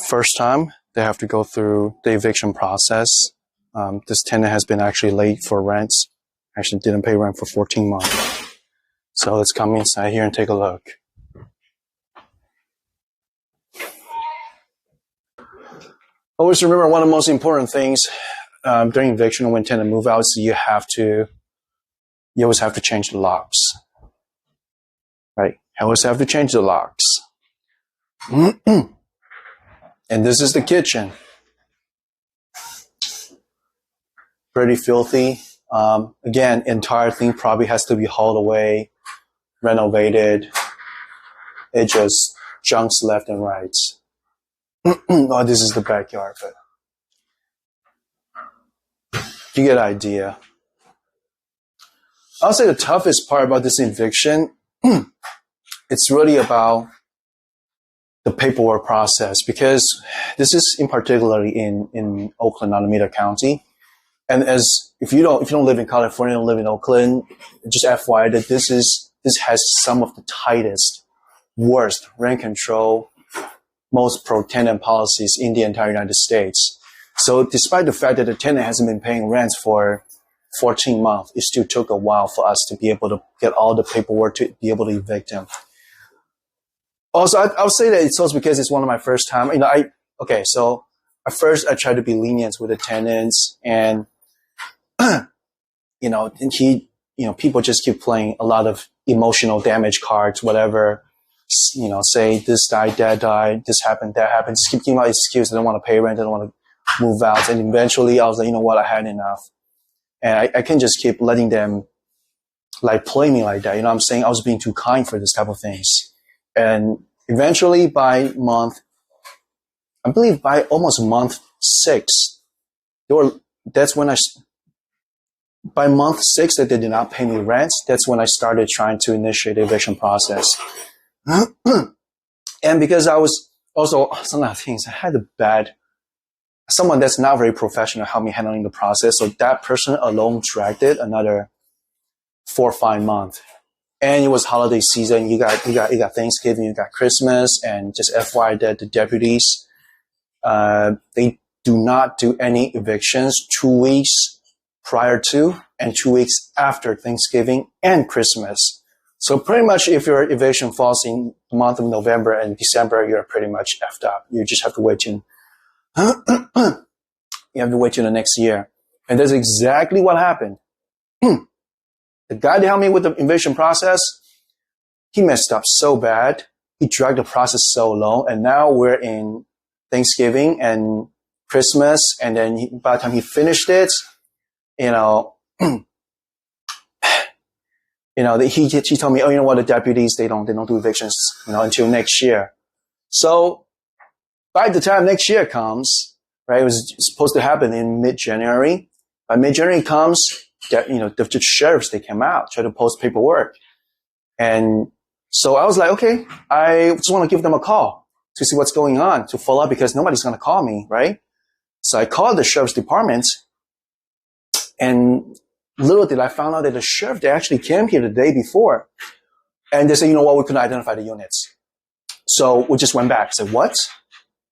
First time, they have to go through the eviction process. This tenant has been actually late for rents. Actually didn't pay rent for 14 months. So let's come inside here and take a look. Always remember one of the most important things during eviction when tenant move out is you always have to change the locks. Right? You always have to change the locks. And this is the kitchen. Pretty filthy. Again, entire thing probably has to be hauled away, renovated. It just junks left and right. Oh, this is the backyard, but you get an idea. I'll say the toughest part about this eviction, it's really about the paperwork process, because this is in particularly in Oakland, Alameda County. And if you don't live in California, don't live in Oakland, just FYI that this has some of the tightest, worst rent control, most pro-tenant policies in the entire United States. So despite the fact that the tenant hasn't been paying rents for 14 months, it still took a while for us to be able to get all the paperwork to be able to evict him. Also, I'll say that it's also because it's one of my first time. So at first I tried to be lenient with the tenants, and people just keep playing a lot of emotional damage cards, whatever. Say this died, that died, this happened, that happened. Just keep giving out excuses. I don't want to pay rent. I don't want to move out. And eventually I was like, you know what? I had enough. And I can't just keep letting them play me like that. You know what I'm saying? I was being too kind for this type of things. And eventually by almost month 6, by month 6 that they did not pay me rent, that's when I started trying to initiate the eviction process. And because I was also, some of the things, I had someone that's not very professional helped me handling the process. So that person alone dragged it another 4 or 5 months. And it was holiday season. You got Thanksgiving, you got Christmas, and just FYI that the deputies, they do not do any evictions 2 weeks prior to and 2 weeks after Thanksgiving and Christmas. So pretty much if your eviction falls in the month of November and December, you're pretty much effed up. You just have to wait till the next year. And that's exactly what happened. The guy that helped me with the eviction process, he messed up so bad. He dragged the process so long. And now we're in Thanksgiving and Christmas. And then by the time he finished it, he told me, oh, you know what, the deputies, they don't do evictions, until next year. So by the time next year comes, right, it was supposed to happen in mid-January. By mid-January comes, the sheriffs, they came out, try to post paperwork. And so I was like, okay, I just want to give them a call to see what's going on, to follow up, because nobody's going to call me, right? So I called the sheriff's department, and little did I find out that the sheriff, they actually came here the day before. And they said, you know what, we couldn't identify the units. So we just went back. I said, what?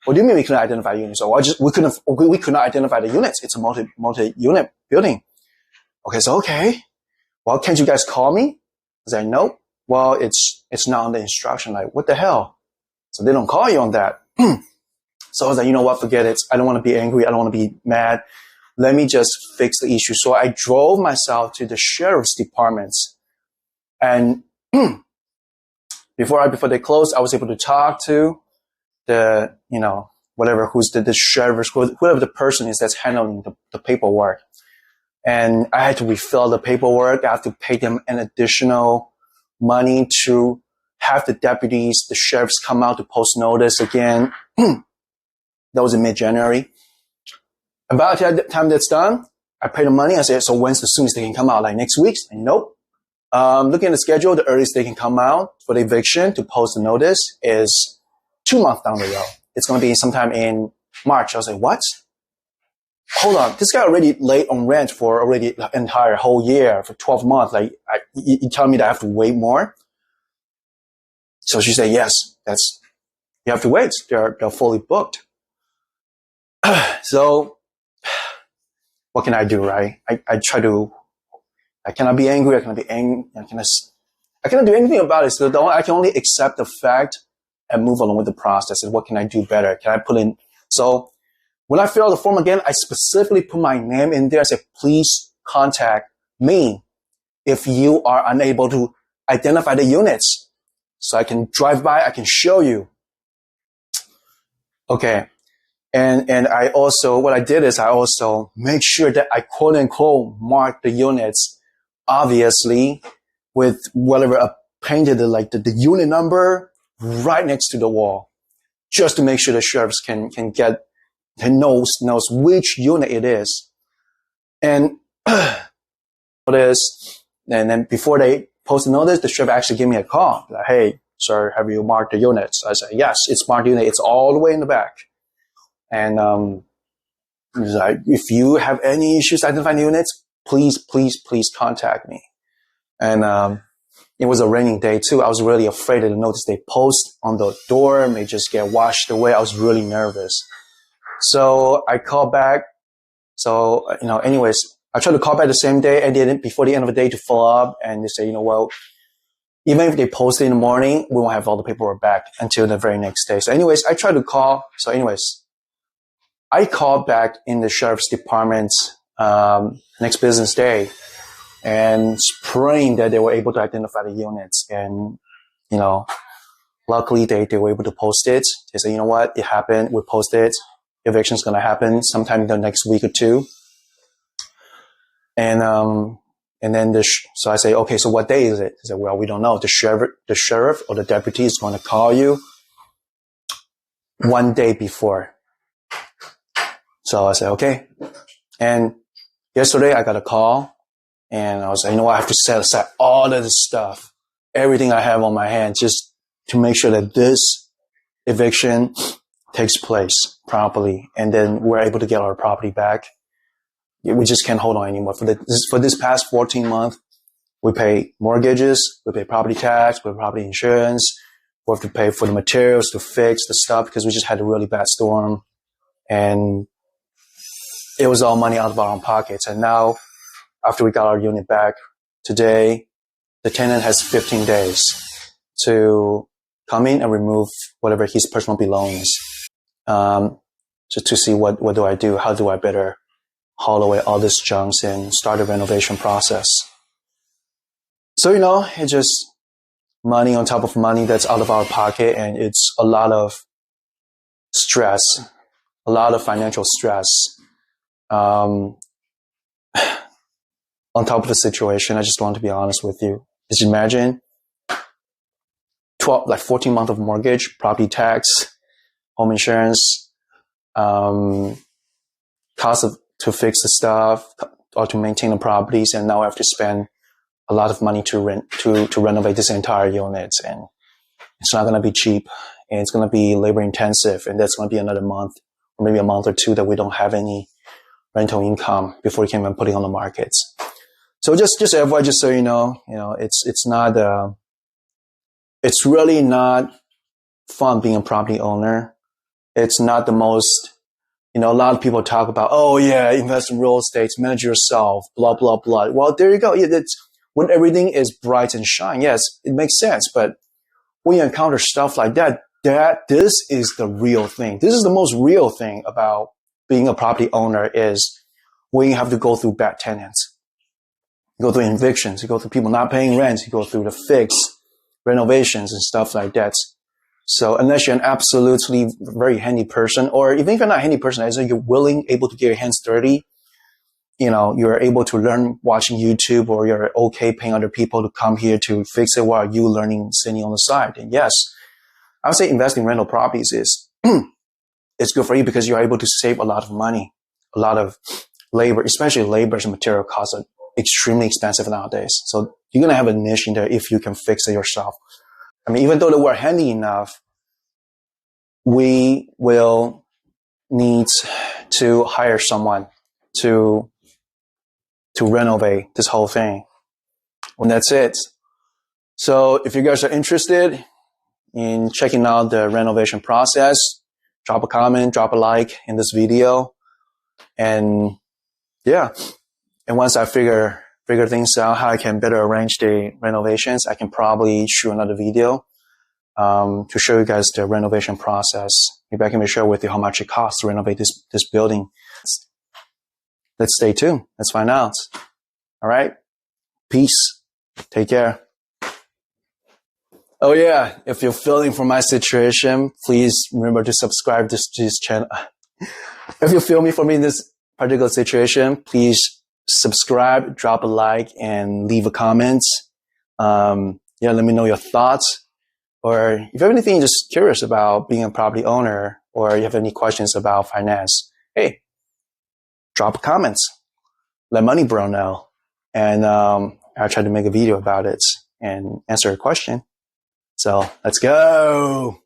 What do you mean we couldn't identify units? So we could not identify the units. It's a multi-unit building. Okay, so okay. Well, can't you guys call me? I said, nope. Well, it's not on the instruction. Like, what the hell? So they don't call you on that. So I was like, you know what, forget it. I don't want to be angry. I don't want to be mad. Let me just fix the issue. So I drove myself to the sheriff's departments. And before they closed, I was able to talk to the, who's the sheriff, whoever the person is that's handling the paperwork. And I had to refill the paperwork. I have to pay them an additional money to have the deputies, the sheriffs come out to post notice again. That was in mid-January. About the time that's done, I pay the money. I said, so when's the soonest they can come out? Like next week? And nope. Looking at the schedule, the earliest they can come out for the eviction to post the notice is 2 months down the road. It's going to be sometime in March. I was like, what? Hold on. This guy already late on rent for already the entire whole year for 12 months. Like, you tell me that I have to wait more? So she said, yes, you have to wait. They're fully booked. So what can I do, right? I cannot be angry. I cannot be angry. I cannot do anything about it. So I can only accept the fact and move along with the process. And what can I do better? Can I put in? So when I fill out the form again, I specifically put my name in there. I say, please contact me if you are unable to identify the units. So I can drive by, I can show you. Okay. And I also, what I did is I also make sure that I quote unquote mark the units, obviously, with whatever I painted the unit number right next to the wall, just to make sure the sheriffs can knows which unit it is. And then before they post the notice, the sheriff actually gave me a call. Like, hey, sir, have you marked the units? I said, yes, it's marked unit. It's all the way in the back. And he's like, if you have any issues identifying the units, please contact me. And it was a raining day too. I was really afraid of the notice they post on the door may just get washed away. I was really nervous. So I called back. So, anyways, I tried to call back the same day and then before the end of the day to follow up. And they say, well, even if they post it in the morning, we won't have all the paperwork back until the very next day. So anyways, I tried to call. So anyways, I called back in the sheriff's department next business day and praying that they were able to identify the units. And, luckily they were able to post it. They said, you know what, it happened. We posted it. Eviction's going to happen sometime in the next week or two. And then so I say, okay, so what day is it? He said, well, we don't know. The sheriff or the deputy is going to call you one day before. So I said, okay. And yesterday I got a call and I was like, you know what? I have to set aside all of this stuff, everything I have on my hand, just to make sure that this eviction takes place properly. And then we're able to get our property back. We just can't hold on anymore. For this past 14 months, we pay mortgages, we pay property tax, we pay property insurance, we have to pay for the materials to fix the stuff because we just had a really bad storm. And it was all money out of our own pockets. And now, after we got our unit back today, the tenant has 15 days to come in and remove whatever his personal belongings. Just to see what do I do? How do I better haul away all this junks and start the renovation process? So, it's just money on top of money that's out of our pocket, and it's a lot of stress, a lot of financial stress. On top of the situation, I just want to be honest with you. Just imagine 14 months of mortgage, property tax, home insurance, cost to fix the stuff or to maintain the properties, and now I have to spend a lot of money to renovate this entire unit, and it's not going to be cheap, and it's going to be labor intensive, and that's going to be another month or maybe a month or two that we don't have any rental income before we can even put it on the markets. So just FYI, just so you know, it's really not fun being a property owner. It's not the most, a lot of people talk about, oh yeah, invest in real estate, manage yourself, blah, blah, blah. Well, there you go. Yeah, when everything is bright and shine, yes, it makes sense. But when you encounter stuff like that, this is the real thing. This is the most real thing about being a property owner is when you have to go through bad tenants. You go through evictions, you go through people not paying rent, you go through the fix, renovations and stuff like that. So unless you're an absolutely very handy person, or even if you're not a handy person, as you're able to get your hands dirty, you're able to learn watching YouTube, or you're okay paying other people to come here to fix it while you learning sitting on the side. And yes, I would say investing in rental properties is it's good for you because you're able to save a lot of money, a lot of labor, especially labor and material costs are extremely expensive nowadays. So you're going to have a niche in there if you can fix it yourself. I mean, even though we're handy enough, we will need to hire someone to renovate this whole thing. And that's it. So if you guys are interested, in checking out the renovation process, drop a comment, drop a like in this video. And yeah, and once I figure things out, how I can better arrange the renovations, I can probably shoot another video to show you guys the renovation process. Maybe I can share with you how much it costs to renovate this building. Let's stay tuned. Let's find out. All right. Peace. Take care. Oh yeah, if you're feeling for my situation, please remember to subscribe to this channel. If you feel me for me in this particular situation, please subscribe, drop a like, and leave a comment. Yeah, let me know your thoughts. Or if you have anything just curious about being a property owner, or you have any questions about finance, hey, drop comments. Let Money Bro know. And I'll try to make a video about it and answer a question. So let's go.